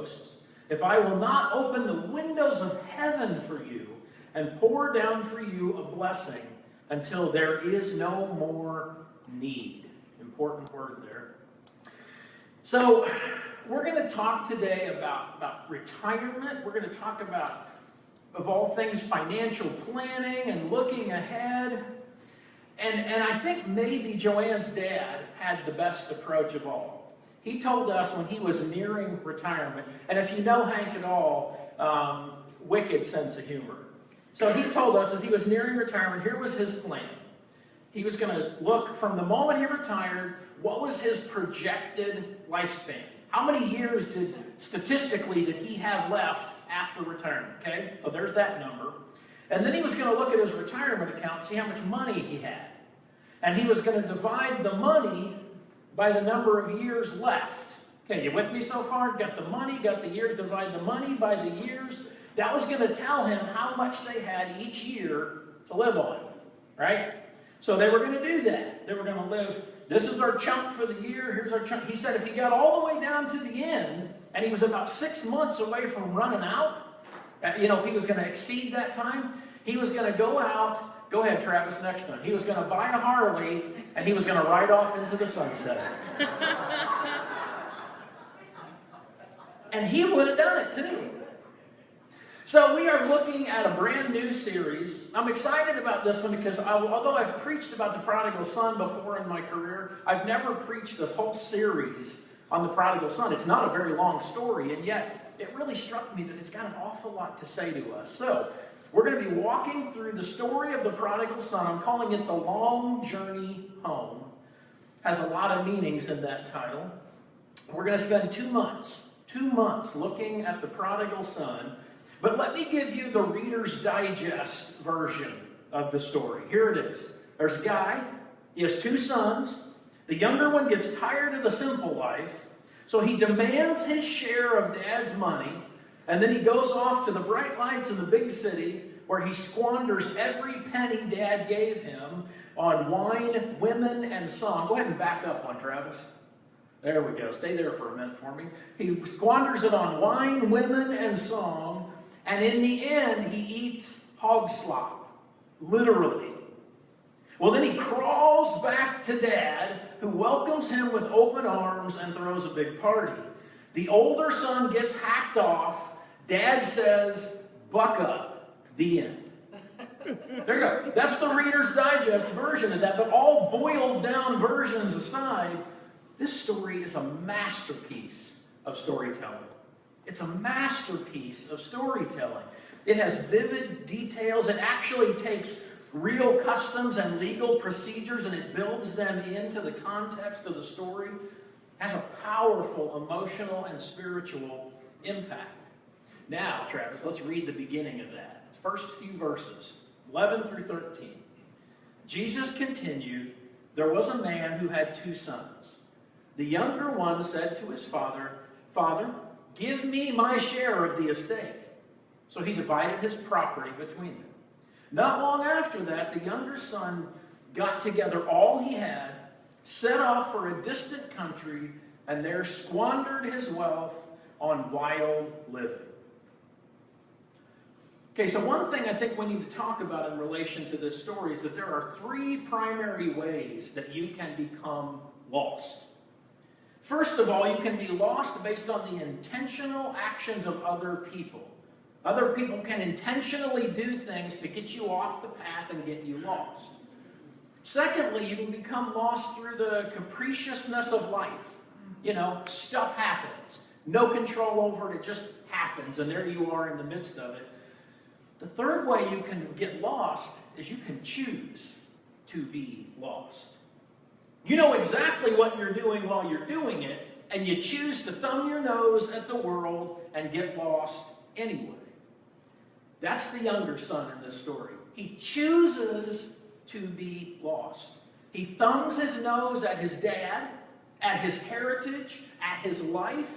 hosts, if I will not open the windows of heaven for you and pour down for you a blessing until there is no more need. Important word there. So we're going to talk today about retirement. We're going to talk about, of all things, financial planning and looking ahead. And I think maybe Joanne's dad had the best approach of all. He told us when he was nearing retirement, and if you know Hank at all, wicked sense of humor. So he told us as he was nearing retirement, here was his plan. He was going to look from the moment he retired, what was his projected lifespan? How many years statistically did he have left after retirement? Okay, so there's that number. And then he was going to look at his retirement account and see how much money he had. And he was going to divide the money by the number of years left. Okay, you with me so far? Got the money, got the years, divide the money by the years. That was going to tell him how much they had each year to live on, right? So they were going to do that. They were going to live, this is our chunk for the year, here's our chunk. He said if he got all the way down to the end, and he was about 6 months away from running out, if he was going to exceed that time, he was going to go out. Go ahead, Travis, next one. He was going to buy a Harley, and he was going to ride off into the sunset. And he would have done it, too. So we are looking at a brand new series. I'm excited about this one because although I've preached about the prodigal son before in my career, I've never preached this whole series on the prodigal son. It's not a very long story, and yet it really struck me that it's got an awful lot to say to us. So we're going to be walking through the story of the prodigal son. I'm calling it The Long Journey Home. Has a lot of meanings in that title. We're going to spend 2 months looking at the prodigal son. But let me give you the Reader's Digest version of the story. Here it is. There's a guy. He has 2 sons. The younger one gets tired of the simple life, so he demands his share of dad's money. And then he goes off to the bright lights in the big city where he squanders every penny Dad gave him on wine, women, and song. Go ahead and back up one, Travis. There we go. Stay there for a minute for me. He squanders it on wine, women, and song. And in the end, he eats hog slop. Literally. Well, then he crawls back to Dad, who welcomes him with open arms and throws a big party. The older son gets hacked off. Dad says, buck up. The end. There you go. That's the Reader's Digest version of that. But all boiled down versions aside, this story is a masterpiece of storytelling. It's a masterpiece of storytelling. It has vivid details. It actually takes real customs and legal procedures and it builds them into the context of the story. It has a powerful emotional and spiritual impact. Now, Travis, let's read the beginning of that. It's first few verses, 11 through 13. Jesus continued, there was a man who had 2 sons. The younger one said to his father, Father, give me my share of the estate. So he divided his property between them. Not long after that, the younger son got together all he had, set off for a distant country, and there squandered his wealth on wild living. Okay, so one thing I think we need to talk about in relation to this story is that there are 3 primary ways that you can become lost. First of all, you can be lost based on the intentional actions of other people. Other people can intentionally do things to get you off the path and get you lost. Secondly, you can become lost through the capriciousness of life. Stuff happens. No control over it. It just happens, and there you are in the midst of it. The third way you can get lost is you can choose to be lost. You know exactly what you're doing while you're doing it, and you choose to thumb your nose at the world and get lost anyway. That's the younger son in this story. He chooses to be lost. He thumbs his nose at his dad, at his heritage, at his life,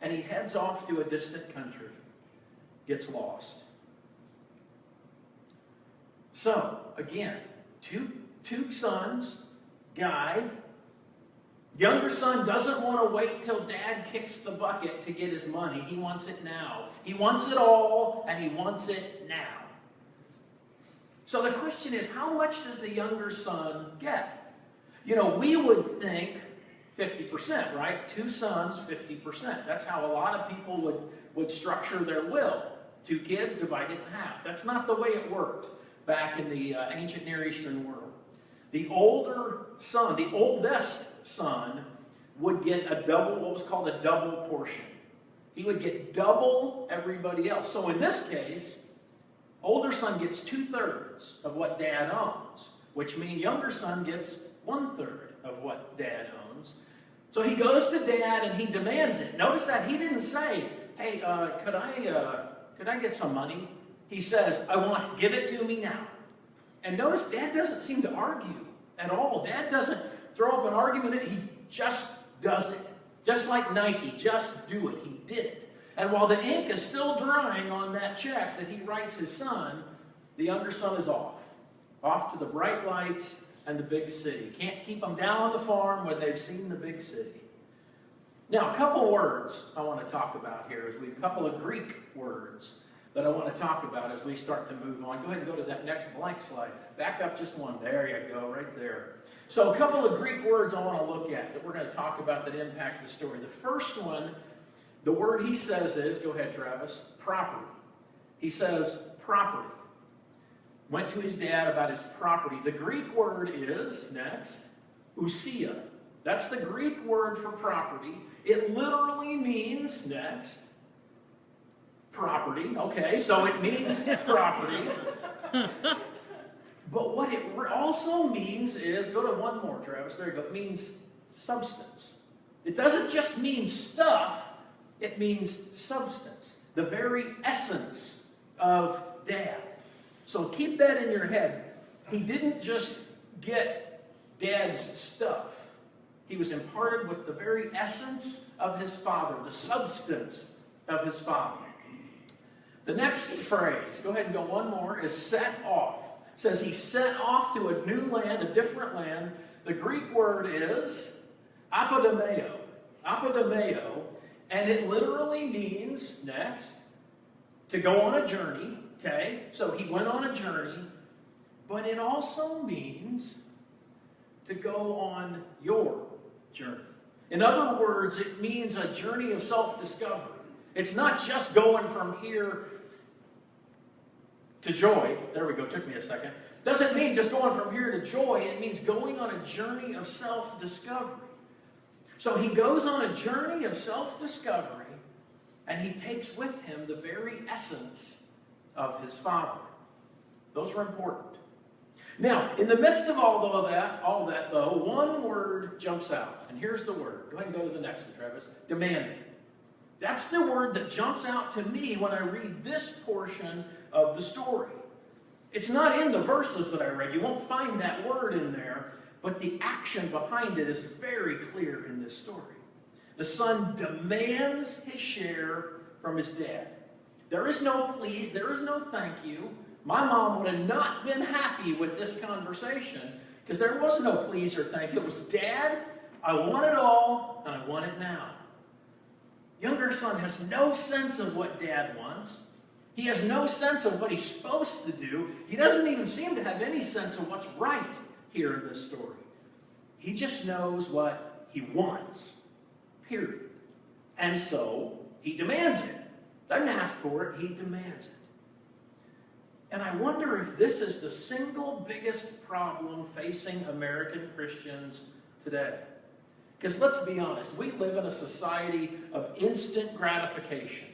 and he heads off to a distant country. Gets lost. So, again, two sons, guy, Younger son doesn't want to wait till dad kicks the bucket to get his money. He wants it now. He wants it all, and he wants it now. So the question is, how much does the younger son get? You know, we would think 50%, right? 2 sons, 50%. That's how a lot of people would structure their will. 2 kids divided in half. That's not the way it worked back in the ancient Near Eastern world. The older son, the oldest son, would get a double, what was called a double portion. He would get double everybody else. So in this case, older son gets 2/3 of what dad owns, which means younger son gets 1/3 of what dad owns. So he goes to dad and he demands it. Notice that he didn't say, hey, could I get some money? He says, I want it. Give it to me now. And notice dad doesn't seem to argue at all. Dad doesn't throw up an argument. He just does it. Just like Nike, just do it. He did it. And while the ink is still drying on that check that he writes his son, the younger son is off. Off to the bright lights and the big city. Can't keep them down on the farm when they've seen the big city. Now, a couple words I want to talk about here, a couple of Greek words that I want to talk about as we start to move on. Go ahead and go to that next blank slide. Back up just one. There you go, right there. So a couple of Greek words I want to look at that we're going to talk about that impact the story. The first one, the word he says is, go ahead, Travis, property. He says property. Went to his dad about his property. The Greek word is, next, ousia. That's the Greek word for property. It literally means, next, property. Okay, so it means property. But what it also means is, go to one more, Travis. There you go. It means substance. It doesn't just mean stuff. It means substance. The very essence of dad. So keep that in your head. He didn't just get dad's stuff. He was imparted with the very essence of his father, the substance of his father. The next phrase, go ahead and go one more, is set off. It says he set off to a new land, a different land. The Greek word is apodomeo. Apodomeo. And it literally means, next, to go on a journey. Okay, so he went on a journey. But it also means to go on your journey. In other words, it means a journey of self-discovery. It's not just going from here to joy. There we go, took me a second. Doesn't mean just going from here to joy. It means going on a journey of self-discovery. So he goes on a journey of self-discovery, and he takes with him the very essence of his father. Those are important. Now, in the midst of all that though, one word jumps out. And here's the word. Go ahead and go to the next one, Travis. Demanding. That's the word that jumps out to me when I read this portion of the story. It's not in the verses that I read. You won't find that word in there, but the action behind it is very clear in this story. The son demands his share from his dad. There is no please, there is no thank you. My mom would have not been happy with this conversation because there was no please or thank you. It was, Dad, I want it all, and I want it now. Younger son has no sense of what dad wants. He has no sense of what he's supposed to do. He doesn't even seem to have any sense of what's right here in this story. He just knows what he wants, period. And so he demands it. Doesn't ask for it, he demands it. And I wonder if this is the single biggest problem facing American Christians today. Because let's be honest, we live in a society of instant gratification.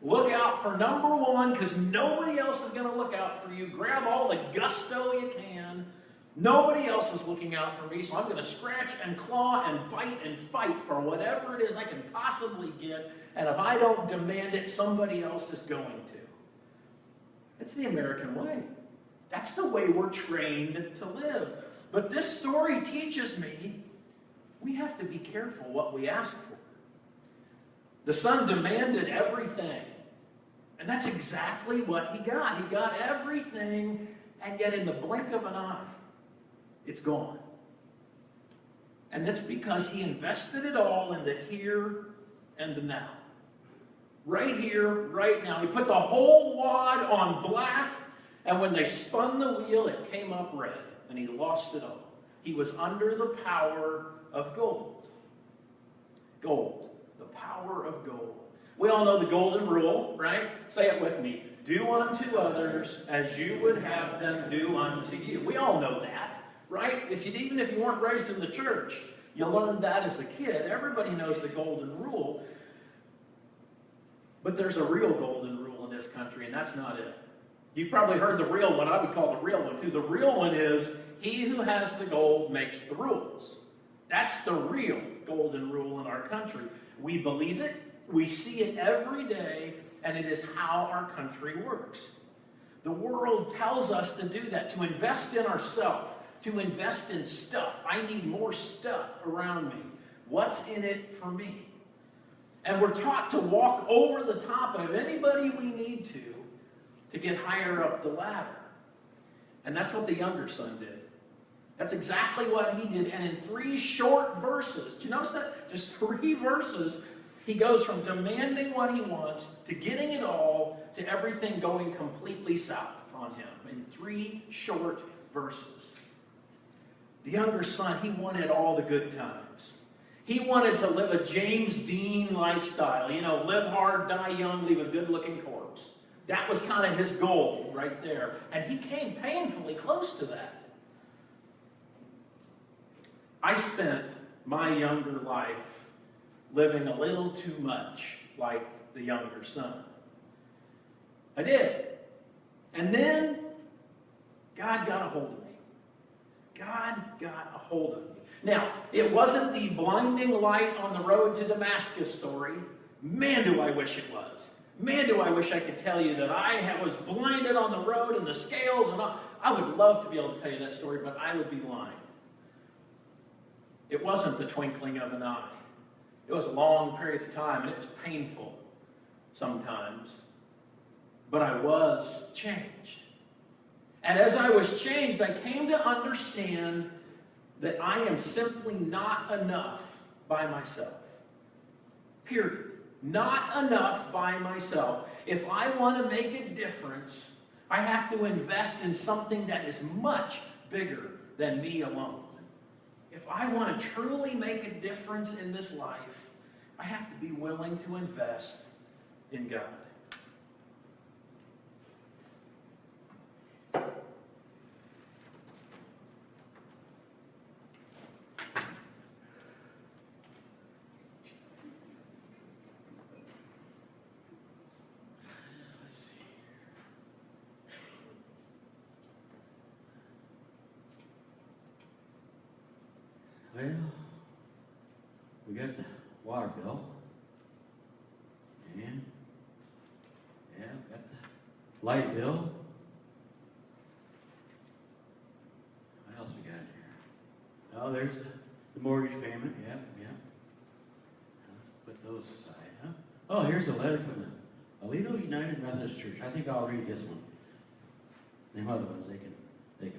Look out for number one because nobody else is going to look out for you. Grab all the gusto you can. Nobody else is looking out for me, so I'm going to scratch and claw and bite and fight for whatever it is I can possibly get. And if I don't demand it, somebody else is going to. It's the American way. That's the way we're trained to live. But this story teaches me we have to be careful what we ask for. The son demanded everything. And that's exactly what he got. He got everything, and yet in the blink of an eye, it's gone. And that's because he invested it all in the here and the now. Right here, right now. He put the whole wad on black, and when they spun the wheel, it came up red, and he lost it all. He was under the power of gold. Gold. The power of gold. We all know the golden rule, right? Say it with me. Do unto others as you would have them do unto you. We all know that, right? Even if you weren't raised in the church, you learned that as a kid. Everybody knows the golden rule. But there's a real golden rule in this country, and that's not it. You've probably heard the real one. I would call the real one too. The real one is, he who has the gold makes the rules. That's the real golden rule in our country. We believe it. We see it every day, and it is how our country works. The world tells us to do that, to invest in ourselves, to invest in stuff. I need more stuff around me. What's in it for me? And we're taught to walk over the top of anybody we need to get higher up the ladder. And that's what the younger son did. That's exactly what he did. And in 3 short verses, do you notice that? Just 3 verses, he goes from demanding what he wants to getting it all to everything going completely south on him in 3 short verses. The younger son, he wanted all the good times. He wanted to live a James Dean lifestyle. You know, live hard, die young, leave a good-looking corpse. That was kind of his goal right there. And he came painfully close to that. I spent my younger life living a little too much like the younger son. I did. And then God got a hold of me. God got a hold of me. Now, it wasn't the blinding light on the road to Damascus story. Man, do I wish it was. Man, do I wish I could tell you that I was blinded on the road and the scales and all. I would love to be able to tell you that story, but I would be lying. It wasn't the twinkling of an eye. It was a long period of time, and it was painful sometimes. But I was changed. And as I was changed, I came to understand that I am simply not enough by myself. Period. Not enough by myself. If I want to make a difference, I have to invest in something that is much bigger than me alone. If I want to truly make a difference in this life, I have to be willing to invest in God. Well, we got the water bill. And, yeah, we got the light bill. What else we got here? Oh, there's the mortgage payment. Yeah. Put those aside, huh? Oh, here's a letter from the Aledo United Methodist Church. I think I'll read this one. Them other ones, they can wait.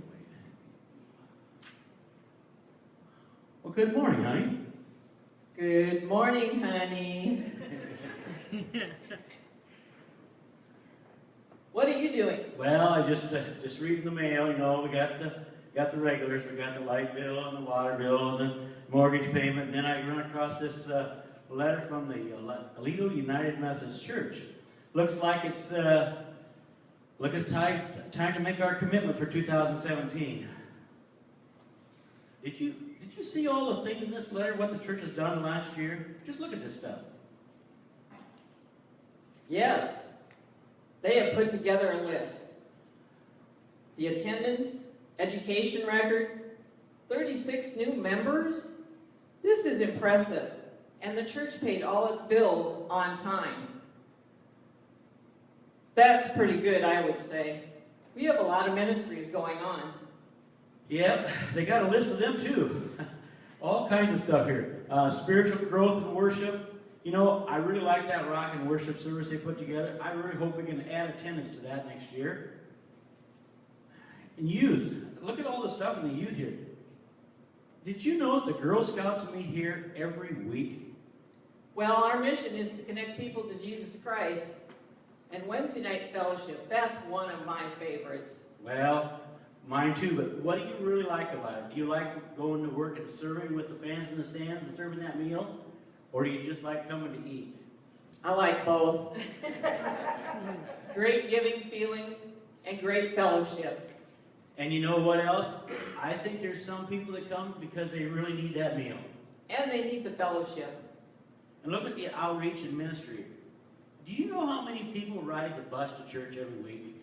Well, good morning, honey. Good morning, honey. What are you doing? Well, I just reading the mail. You know, we got the regulars. We got the light bill and the water bill and the mortgage payment. And then I run across this letter from the Aledo United Methodist Church. Looks like it's time to make our commitment for 2017. Did you see all the things in this letter, what the church has done last year? Just look at this stuff. Yes, they have put together a list. The attendance, education record, 36 new members. This is impressive, and the church paid all its bills on time. That's pretty good, I would say. We have a lot of ministries going on. Yep, they got a list of them too. All kinds of stuff here. Spiritual growth and worship. You know, I really like that rock and worship service they put together. I really hope we can add attendance to that next year. And youth. Look at all the stuff in the youth here. Did you know that the Girl Scouts meet here every week? Well, our mission is to connect people to Jesus Christ. And Wednesday night fellowship, that's one of my favorites. Well, mine too, but what do you really like about it? Do you like going to work and serving with the fans in the stands and serving that meal? Or do you just like coming to eat? I like both. It's great giving feeling and great fellowship. And you know what else? I think there's some people that come because they really need that meal. And they need the fellowship. And look at the outreach and ministry. Do you know how many people ride the bus to church every week?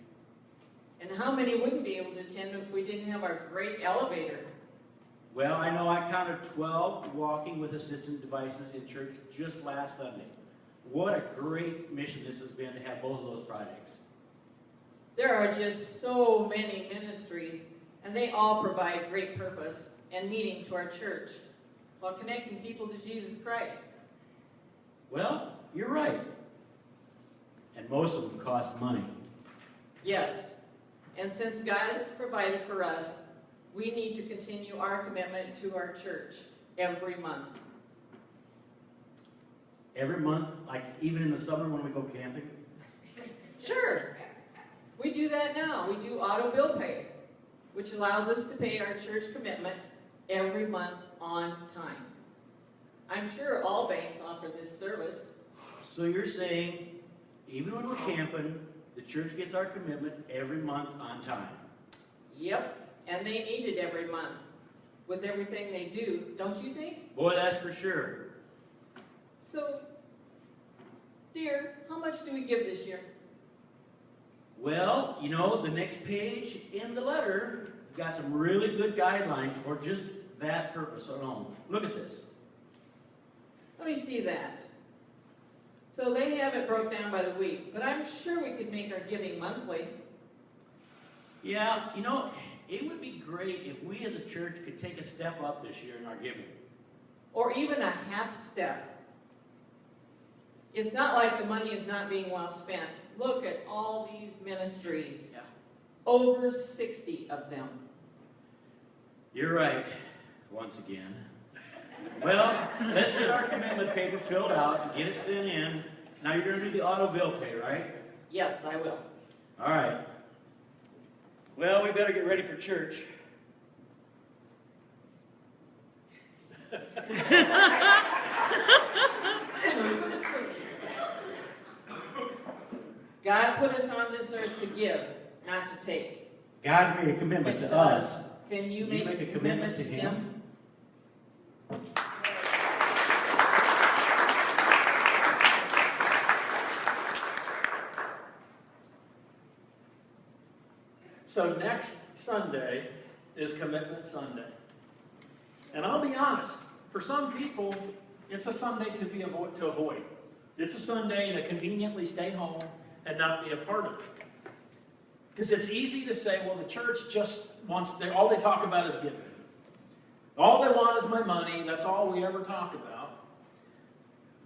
And how many wouldn't be able to attend if we didn't have our great elevator? Well, I know I counted 12 walking with assistant devices in church just last Sunday. What a great mission this has been to have both of those projects. There are just so many ministries, and they all provide great purpose and meaning to our church while connecting people to Jesus Christ. Well, you're right. And most of them cost money. Yes, and since God has provided for us, we need to continue our commitment to our church every month. Every month, like even in the summer when we go camping? Sure, we do that now. We do auto bill pay, which allows us to pay our church commitment every month on time. I'm sure all banks offer this service. So you're saying, even when we're camping, the church gets our commitment every month on time? Yep, and they need it every month with everything they do, don't you think? Boy, that's for sure. So, dear, how much do we give this year? Well, you know, the next page in the letter has got some really good guidelines for just that purpose alone. Look at this. Let me see that. So they have it broke down by the week, but I'm sure we could make our giving monthly. Yeah, you know, it would be great if we as a church could take a step up this year in our giving. Or even a half step. It's not like the money is not being well spent. Look at all these ministries. Yeah. Over 60 of them. You're right, once again. Well, let's get our commitment paper filled out and get it sent in. Now you're going to do the auto bill pay, right? Yes, I will. All right. Well, we better get ready for church. God put us on this earth to give, not to take. God made a commitment to us. Can you Can make you a commitment to Him? So next Sunday is Commitment Sunday. And I'll be honest, for some people, it's a Sunday to avoid. It's a Sunday to conveniently stay home and not be a part of it. Because it's easy to say, well, the church just wants, all they talk about is giving. All they want is my money. That's all we ever talk about.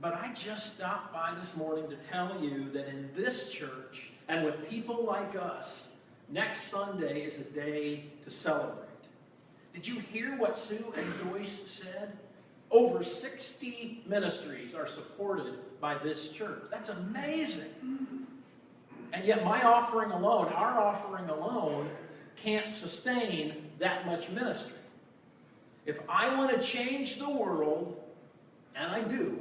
But I just stopped by this morning to tell you that in this church and with people like us, next Sunday is a day to celebrate. Did you hear what Sue and Joyce said? Over 60 ministries are supported by this church. That's amazing. And yet my offering alone, our offering alone, can't sustain that much ministry. If I want to change the world, and I do,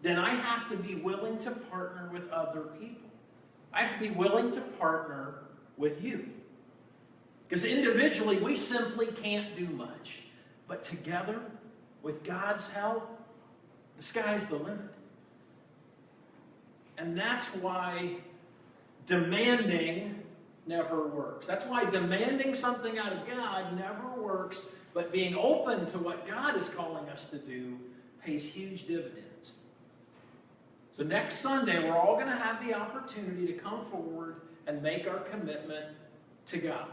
then I have to be willing to partner with other people. I have to be willing to partner with you. Because individually, we simply can't do much. But together, with God's help, the sky's the limit. And that's why demanding never works. That's why demanding something out of God never works, but being open to what God is calling us to do pays huge dividends. So next Sunday, we're all going to have the opportunity to come forward and make our commitment to God.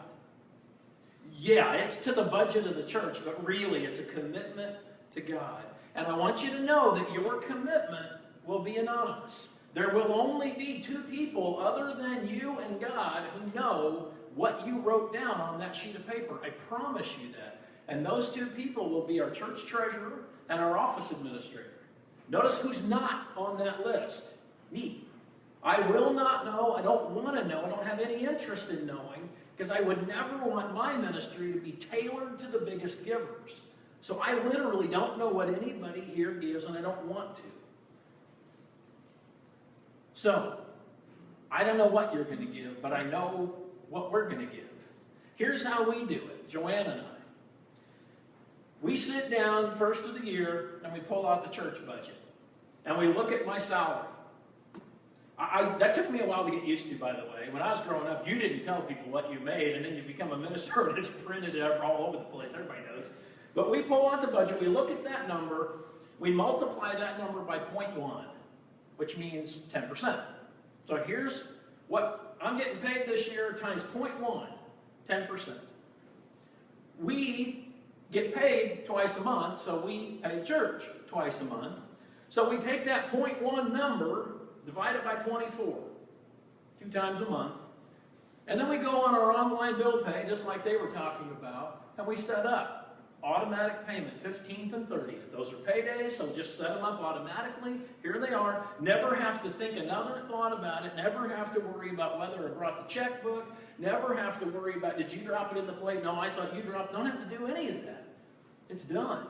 Yeah, it's to the budget of the church, but really it's a commitment to God. And I want you to know that your commitment will be anonymous. There will only be two people other than you and God who know what you wrote down on that sheet of paper. I promise you that. And those two people will be our church treasurer and our office administrator. Notice who's not on that list. Me. I will not know, I don't want to know, I don't have any interest in knowing, because I would never want my ministry to be tailored to the biggest givers. So I literally don't know what anybody here gives, and I don't want to. So, I don't know what you're going to give, but I know what we're going to give. Here's how we do it, Joanne and I. We sit down first of the year, and we pull out the church budget. And we look at my salary. That took me a while to get used to, by the way. When I was growing up, you didn't tell people what you made, and then you become a minister, and it's printed all over the place. Everybody knows. But we pull out the budget, we look at that number, we multiply that number by 0.1, which means 10%. So here's what I'm getting paid this year times 0.1, 10%. We get paid twice a month, so we pay church twice a month. So we take that 0.1 number, divide it by 24, 2 times a month, and then we go on our online bill pay, just like they were talking about, and we set up automatic payment, 15th and 30th. Those are paydays, so just set them up automatically. Here they are. Never have to think another thought about it. Never have to worry about whether I brought the checkbook. Never have to worry about, did you drop it in the plate? No, I thought you dropped. Don't have to do any of that. It's done.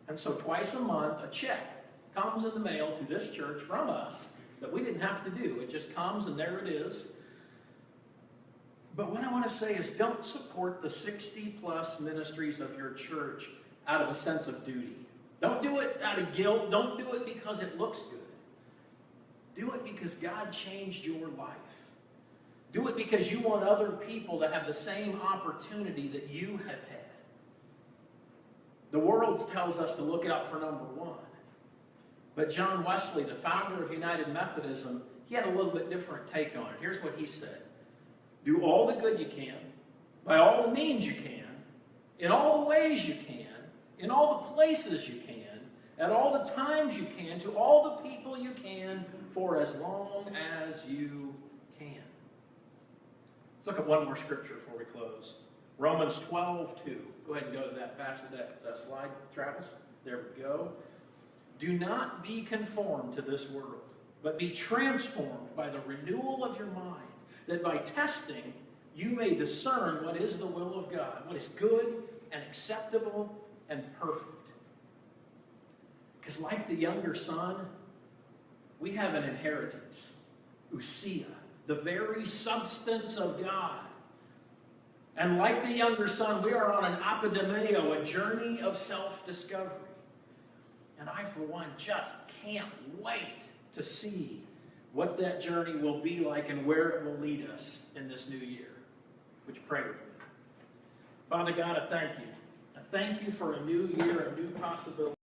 And so twice a month, a check comes in the mail to this church from us that we didn't have to do. It just comes and there it is. But what I want to say is don't support the 60-plus ministries of your church out of a sense of duty. Don't do it out of guilt. Don't do it because it looks good. Do it because God changed your life. Do it because you want other people to have the same opportunity that you have had. The world tells us to look out for number one. But John Wesley, the founder of United Methodism, he had a little bit different take on it. Here's what he said. Do all the good you can, by all the means you can, in all the ways you can, in all the places you can, at all the times you can, to all the people you can, for as long as you can. Let's look at one more scripture before we close. Romans 12:2. Go ahead and go to that slide, Travis. There we go. Do not be conformed to this world, but be transformed by the renewal of your mind, that by testing you may discern what is the will of God, what is good and acceptable and perfect. Because like the younger son, we have an inheritance, ousia, the very substance of God. And like the younger son, we are on an apodemeo, a journey of self-discovery. And I, for one, just can't wait to see what that journey will be like and where it will lead us in this new year. Would you pray with me? Father God, I thank you. I thank you for a new year, a new possibility.